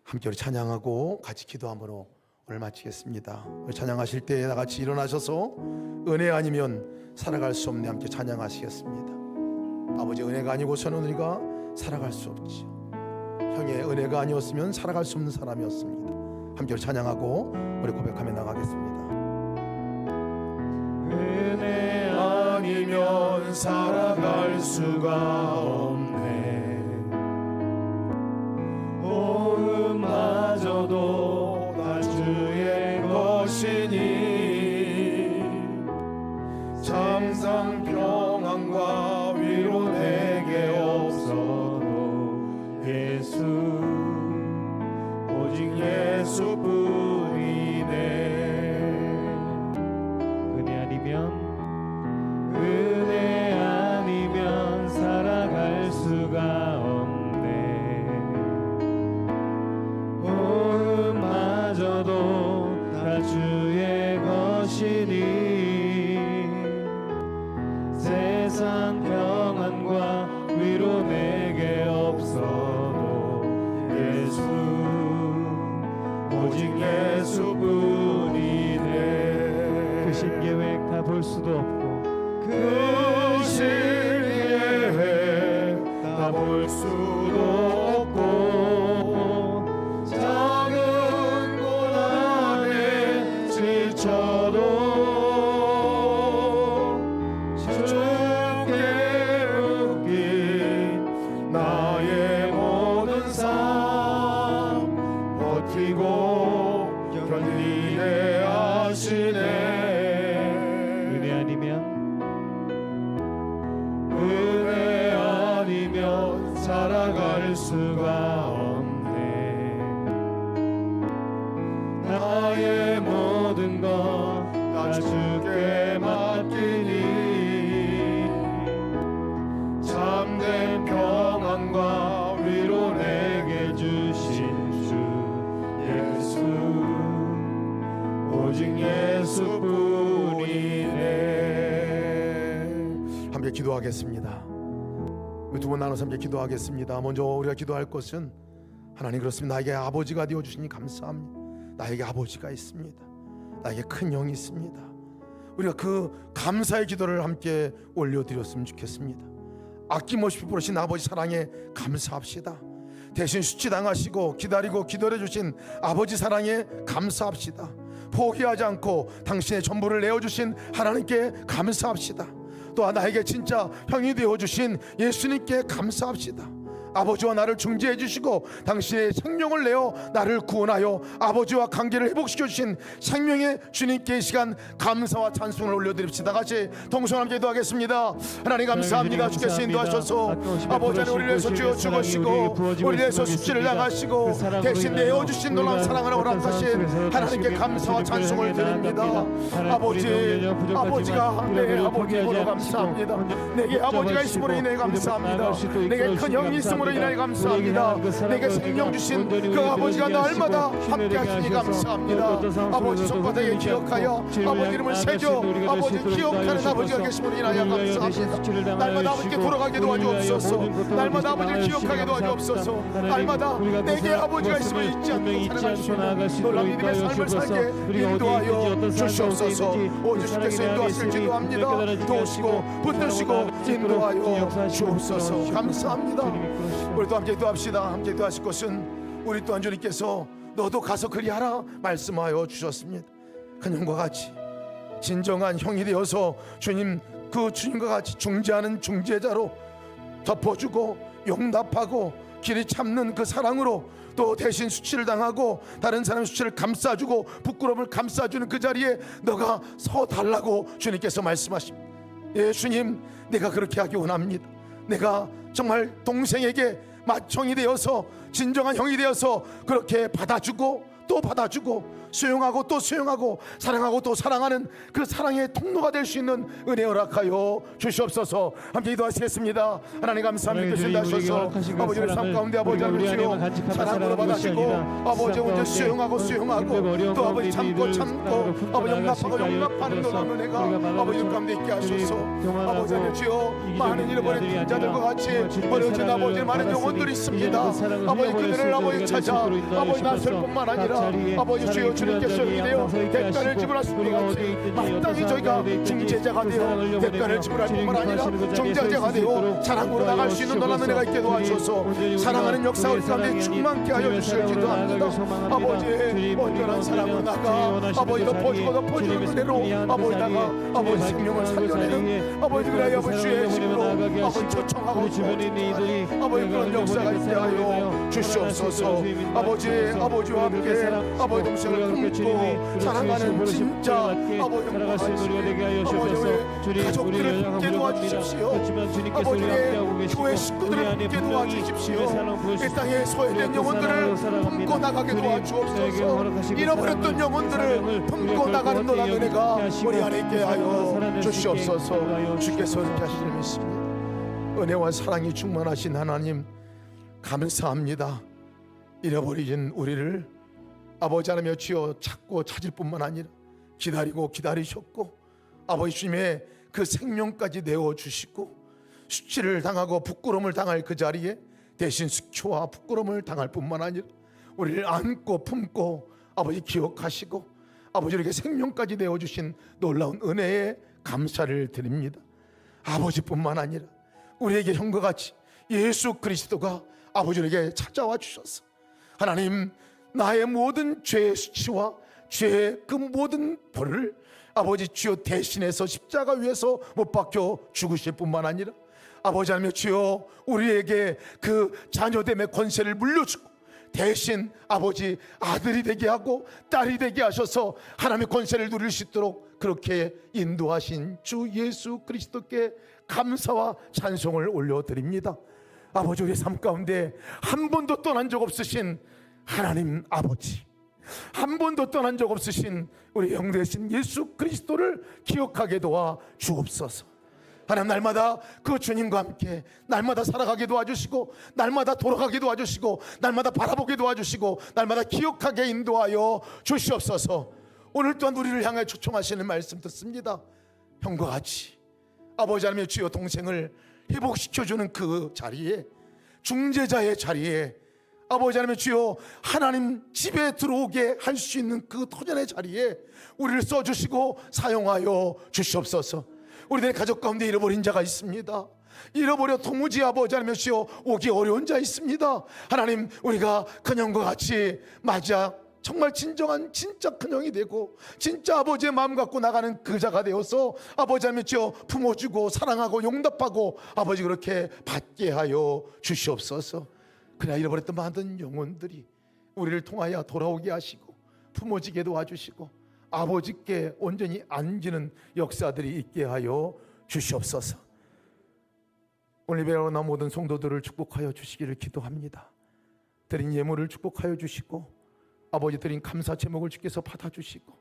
함께 우리 찬양하고 같이 기도함으로 오늘 마치겠습니다. 우리 찬양하실 때 나같이 일어나셔서 은혜 아니면 살아갈 수 없네 함께 찬양하시겠습니다. 아버지 은혜가 아니고서는 우리가 살아갈 수 없지. 형의 은혜가 아니었으면 살아갈 수 없는 사람이었습니다. 함께 찬양하고 우리 고백하며 나가겠습니다. 은혜 아니면 살아갈 수가 없네. 마저도 다 주의 것이니 참상 평안과 위로 내게 없어도 예수, 오직 예수뿐이네. 은혜 아니면 살아갈 수가 없네. 마저도 다 주의 것이니 세상 평안과 위로 오직 예수뿐이네. 그 신계획 다 볼 수도 없고 그 신계획 다 볼 수도 없고 작은 고난에 지쳐도 주께 묶인 나의 모든 삶 버티고 견디게 하시네. 은혜 아니면 살아갈 수가 없네. 나의 모든 것 다 주께 맡기니 참된 평안과 위로 내게 주신 주 예수 오직 예수뿐이네. 함께 기도하겠습니다. 우리 두 분 나눠서 함께 기도하겠습니다. 먼저 우리가 기도할 것은 하나님 그렇습니다. 나에게 아버지가 되어주시니 감사합니다. 나에게 아버지가 있습니다. 나에게 큰 형이 있습니다. 우리가 그 감사의 기도를 함께 올려드렸으면 좋겠습니다. 아낌없이 베푸신 아버지 사랑에 감사합시다. 대신 수치당하시고 기다리고 기다려주신 아버지 사랑에 감사합시다. 포기하지 않고 당신의 전부를 내어주신 하나님께 감사합시다. 또한 나에게 진짜 형이 되어주신 예수님께 감사합시다. 아버지와 나를 중재해 주시고 당신의 생명을 내어 나를 구원하여 아버지와 관계를 회복시켜 주신 생명의 주님께 이 시간 감사와 찬송을 올려드립시다. 같이 동성함께 기도하겠습니다. 하나님 감사합니다. 주께서 인도하셔서 아버지 하나님 우리를 위해서 죽으시고 우리를 위해서 수치를 당하시고 대신 내어주신 놀라운 사랑을 허락하신 하나님께 감사와 찬송을 드립니다. 아버지가 내 아버지로 감사합니다. 내게 아버지가 있음으로 인해 감사합니다. 내게 큰 형이 있음으로 인하여 감사합니다. 내게 생명 주신 그 아버지가 날마다 함께 하시니 감사합니다. 아버지 손바닥에 기억하여 아버지 이름을 새겨 아버지 기억하는 아버지가 계심으로 인하여 감사합니다. 날마다 아버지께 돌아가게 도와주옵소서. 날마다 아버지를 기억하게 도와주옵소서. 날마다 내게 아버지가 있음을 잊지 않고 살아갈 수 있는 놀라운 믿음의 삶을 살게 인도하여 주시옵소서. 오직 주께서 인도하실 기도합니다. 도우시고 붙드시고 인도하여 주옵소서. 감사합니다. 우리 또 함께 기도합시다. 함께 기도하실 것은 우리 또한 주님께서 너도 가서 그리하라 말씀하여 주셨습니다. 그 형과 같이 진정한 형이 되어서 주님 그 주님과 같이 중재하는 중재자로 덮어주고 용납하고 길이 참는 그 사랑으로 또 대신 수치를 당하고 다른 사람의 수치를 감싸주고 부끄러움을 감싸주는 그 자리에 너가 서달라고 주님께서 말씀하십니다. 예 주님, 내가 그렇게 하기 원합니다. 내가 정말 동생에게 맏형이 되어서 진정한 형이 되어서 그렇게 받아주고 또 받아주고 수용하고 또 수용하고 사랑하고 또 사랑하는 그 사랑의 통로가 될 수 있는 은혜 허락하여 주시옵소서. 함께 기도하시겠습니다. 하나님 감사합니다. 주신 하셔서 아버지의 삶 가운데 아버지 하시오 사랑으로 받아주시고 아버지 먼저 수용하고 또 아버지 참고 아버지 용납하고 용납하는 놀라운 은혜가 아버지 가운데 있게 하소서. 아버지 주여 많은 잃어버린 인자들과 같이 버려진 아버지 많은 영혼들이 있습니다. 아버지 그들을 아버지 찾아 아버지 나설 뿐만 아니라 아버지 주여 주님께서 이되어 대가를 지불하신 것 같이 마땅히 저희가 중재자가 되어 대가를 지불할 뿐만 아니라 중재자가 되어 사랑으로 나갈 수 있는 놀라운 은혜가 있게 도와주셔서 사랑하는 역사 우리 가운데 충만케 하여 주시길 기도합니다. 아버지의 온전한 사랑으로 나가 아버지 덮어주는 은혜로 아버지 나가 아버지 생명을 살려내는 아버지 그래 아버지 주의 힘으로 아버지 초청하고 아버지 그런 역사가 있게 하여 주시옵소서. 아버지와 함께 아버지 동생을 품고 사랑하는 진짜 아버지 아버지 가족들을 품게 도와주십시오. 아버지의 교회 식구들을 품게 도와주십시오. 이 땅에 소외된 영혼들을 품고 나가게 도와주옵소서. 잃어버렸던 영혼들을 품고 나가는 놀라운 은혜가 우리 안에 있게 하여 주시옵소서. 주께서 이렇게 하시는 믿습니다. 은혜와 사랑이 충만하신 하나님 감사합니다. 잃어버린 우리를 아버지 하나님여 주여 찾고 찾을 뿐만 아니라 기다리고 기다리셨고 아버지 주님의 그 생명까지 내어주시고 수치를 당하고 부끄러움을 당할 그 자리에 대신 수치와 부끄러움을 당할 뿐만 아니라 우리를 안고 품고 아버지 기억하시고 아버지 우리에게 생명까지 내어주신 놀라운 은혜에 감사를 드립니다. 아버지뿐만 아니라 우리에게 형과 같이 예수 그리스도가 아버지에게 찾아와 주셔서 하나님 나의 모든 죄의 수치와 죄의 그 모든 벌을 아버지 주여 대신해서 십자가 위에서 못 박혀 죽으실 뿐만 아니라 아버지 하나님 주여 우리에게 그 자녀됨의 권세를 물려주고 대신 아버지 아들이 되게 하고 딸이 되게 하셔서 하나님의 권세를 누릴 수 있도록 그렇게 인도하신 주 예수 그리스도께 감사와 찬송을 올려드립니다. 아버지 우리 삶 가운데 한 번도 떠난 적 없으신 하나님 아버지, 한 번도 떠난 적 없으신 우리 형 되신 예수 그리스도를 기억하게 도와 주옵소서. 하나님 날마다 그 주님과 함께 날마다 살아가게 도와주시고 날마다 돌아가게 도와주시고 날마다 바라보게 도와주시고 날마다 기억하게 인도하여 주시옵소서. 오늘 또한 우리를 향해 초청하시는 말씀 듣습니다. 형과 같이 아버지 하나님의 주여 동생을 회복시켜주는 그 자리에 중재자의 자리에 아버지 하나님의 주여 하나님 집에 들어오게 할 수 있는 그 토전의 자리에 우리를 써주시고 사용하여 주시옵소서. 우리들의 가족 가운데 잃어버린 자가 있습니다. 잃어버려 도무지 아버지 하나님 주여 오기 어려운 자 있습니다. 하나님 우리가 큰형과 같이 맞아 정말 진정한 진짜 큰형이 되고 진짜 아버지의 마음 갖고 나가는 그 자가 되어서 아버지 하나님 주여 품어주고 사랑하고 용납하고 아버지 그렇게 받게 하여 주시옵소서. 그러나 잃어버렸던 많은 영혼들이 우리를 통하여 돌아오게 하시고 품어지게 도와주시고 아버지께 온전히 안기는 역사들이 있게 하여 주시옵소서. 오늘 예배로 나온 모든 성도들을 축복하여 주시기를 기도합니다. 드린 예물을 축복하여 주시고 아버지 드린 감사 제목을 주께서 받아주시고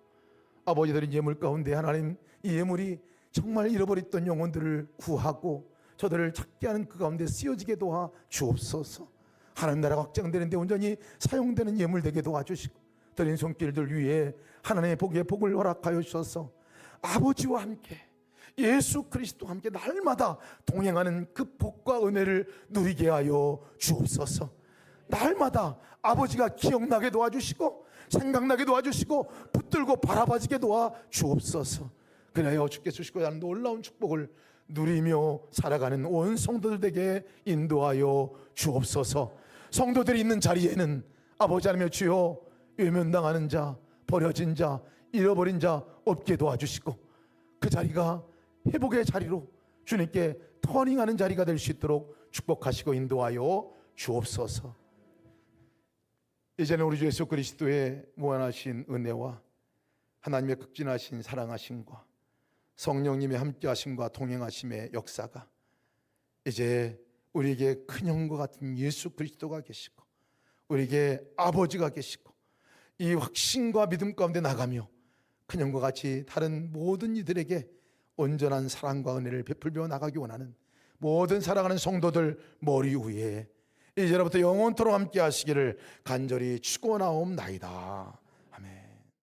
아버지 드린 예물 가운데 하나님 이 예물이 정말 잃어버렸던 영혼들을 구하고 저들을 찾게 하는 그 가운데 쓰여지게 도와 주옵소서. 하나님 나라가 확장되는데 온전히 사용되는 예물 되게 도와주시고 드린 손길들 위에 하나님의 복을 허락하여 주셔서 아버지와 함께 예수 그리스도와 함께 날마다 동행하는 그 복과 은혜를 누리게 하여 주옵소서. 날마다 아버지가 기억나게 도와주시고 생각나게 도와주시고 붙들고 바라봐지게 도와주옵소서. 그래야 주께서 주시고자 하는 놀라운 축복을 누리며 살아가는 온 성도들에게 인도하여 주옵소서. 성도들이 있는 자리에는 아버지 하나님 주여 외면당하는 자, 버려진 자, 잃어버린 자 없게 도와주시고 그 자리가 회복의 자리로 주님께 터닝하는 자리가 될 수 있도록 축복하시고 인도하여 주옵소서. 이제는 우리 주 예수 그리스도의 무한하신 은혜와 하나님의 극진하신 사랑하심과 성령님의 함께하심과 동행하심의 역사가 이제 우리에게 큰형과 같은 예수 그리스도가 계시고 우리에게 아버지가 계시고 이 확신과 믿음 가운데 나가며 큰형과 같이 다른 모든 이들에게 온전한 사랑과 은혜를 베풀며 나가기 원하는 모든 사랑하는 성도들 머리 위에 이제로부터 영원토록 함께 하시기를 간절히 축원하옵나이다.